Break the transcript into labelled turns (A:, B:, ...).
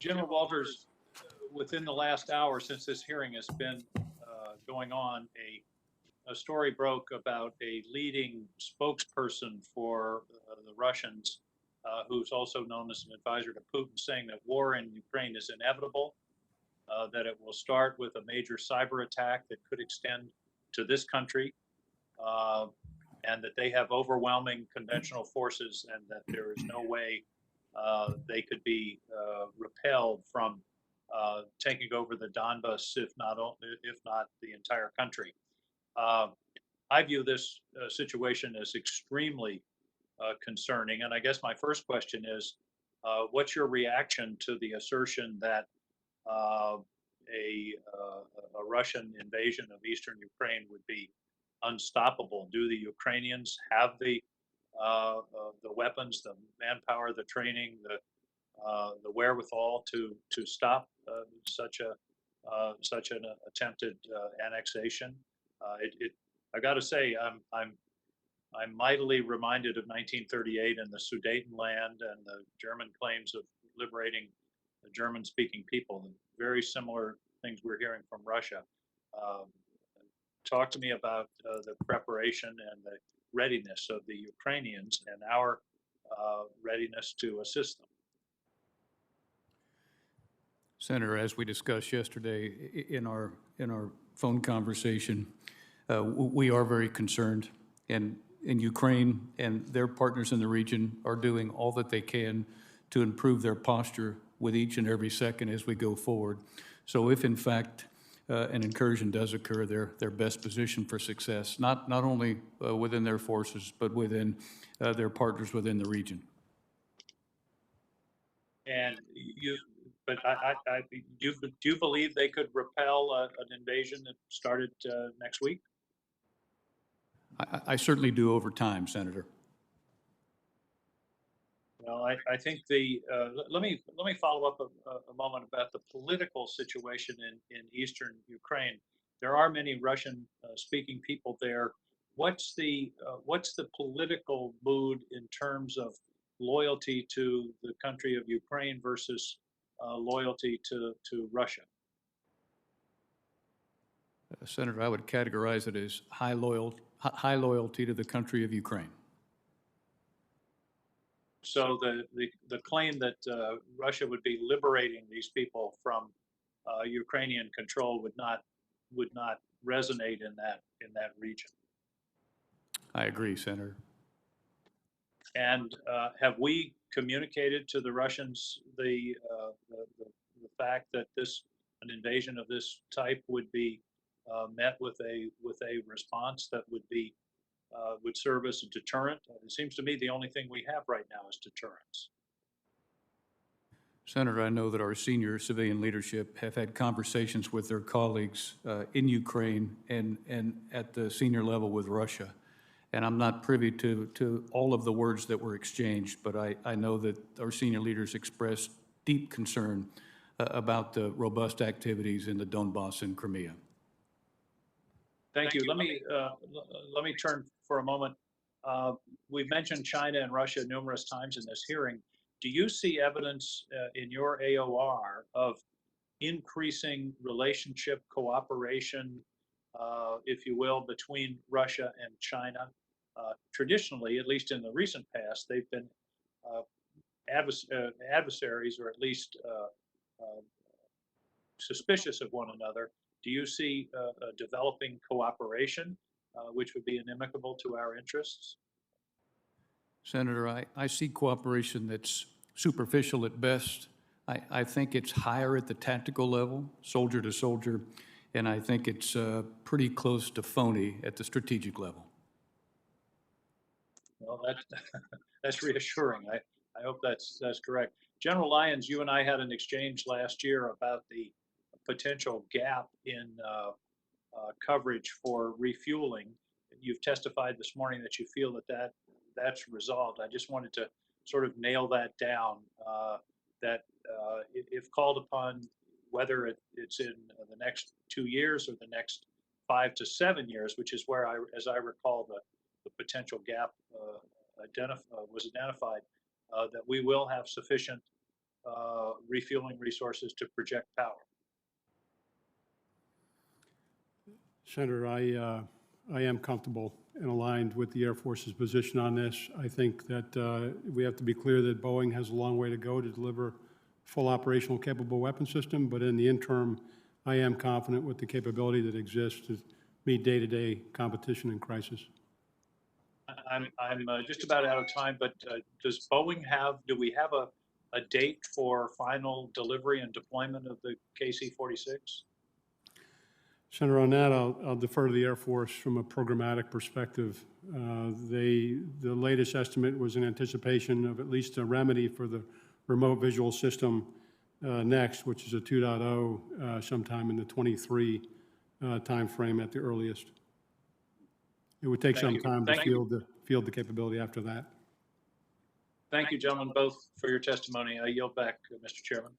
A: General Walters, within the last hour since this hearing has been going on, a story broke about a leading spokesperson for the Russians, who's also known as an advisor to Putin, saying that war in Ukraine is inevitable, that it will start with a major cyber attack that could extend to this country, uh, and that they have overwhelming conventional forces, and that there is no way they could be repelled from taking over the Donbas, if not the entire country. Uh, I view this situation as extremely concerning, and I guess my first question is, what's your reaction to the assertion that uh, a Russian invasion of eastern Ukraine would be unstoppable? Do the Ukrainians have the weapons, the manpower, the training, the wherewithal to stop such an attempted annexation? I got to say, I'm mightily reminded of 1938 and the Sudetenland and the German claims of liberating the German-speaking people. Very similar things we're hearing from Russia. Um, Talk to me about the preparation and the readiness of the Ukrainians and our readiness to assist them.
B: Senator, as we discussed yesterday in our phone conversation, we are very concerned, and in Ukraine and their partners in the region are doing all that they can to improve their posture with each and every second as we go forward. So if in fact an incursion does occur, they're best positioned for success, not only within their forces, but within their partners within the region.
A: And do you believe they could repel an invasion that started next week?
B: I certainly do over time, Senator.
A: Well, I think let me follow up a moment about the political situation in eastern Ukraine. There are many Russian speaking people there. What's the political mood in terms of loyalty to the country of Ukraine versus loyalty to Russia?
B: Senator, I would categorize it as high loyalty to the country of Ukraine.
A: So the claim that Russia would be liberating these people from Ukrainian control would not resonate in that region.
B: I agree, Senator.
A: And have we communicated to the Russians the fact that an invasion of this type would be met with a response that would serve as a deterrent? It seems to me the only thing we have right now is deterrence.
B: Senator, I know that our senior civilian leadership have had conversations with their colleagues in Ukraine and at the senior level with Russia. And I'm not privy to all of the words that were exchanged, but I know that our senior leaders expressed deep concern about the robust activities in the Donbass and Crimea.
A: Thank you. Let me turn for a moment. We've mentioned China and Russia numerous times in this hearing. Do you see evidence in your AOR of increasing relationship, cooperation, if you will, between Russia and China? Traditionally, at least in the recent past, they've been adversaries, or at least suspicious of one another. Do you see a developing cooperation, which would be inimical to our interests?
B: Senator, I see cooperation that's superficial at best. I think it's higher at the tactical level, soldier to soldier, and I think it's pretty close to phony at the strategic level.
A: Well, that's reassuring. I hope that's correct. General Lyons, you and I had an exchange last year about the potential gap in coverage for refueling. You've testified this morning that you feel that's resolved. I just wanted to sort of nail that down, that if called upon, whether it's in the next 2 years or the next 5 to 7 years, which is where, as I recall, the potential gap was identified, that we will have sufficient refueling resources to project power.
C: Senator, I am comfortable and aligned with the Air Force's position on this. I think that we have to be clear that Boeing has a long way to go to deliver full operational capable weapon system, but in the interim, I am confident with the capability that exists to meet day-to-day competition and crisis.
A: I'm just about out of time, but does Boeing do we have a date for final delivery and deployment of the KC-46?
C: Senator, on that, I'll defer to the Air Force from a programmatic perspective. The latest estimate was in anticipation of at least a remedy for the remote visual system next, which is a 2.0 sometime in the 23 timeframe at the earliest. It would take some time to field the capability after that.
A: Thank you, gentlemen, both for your testimony. I yield back, Mr. Chairman.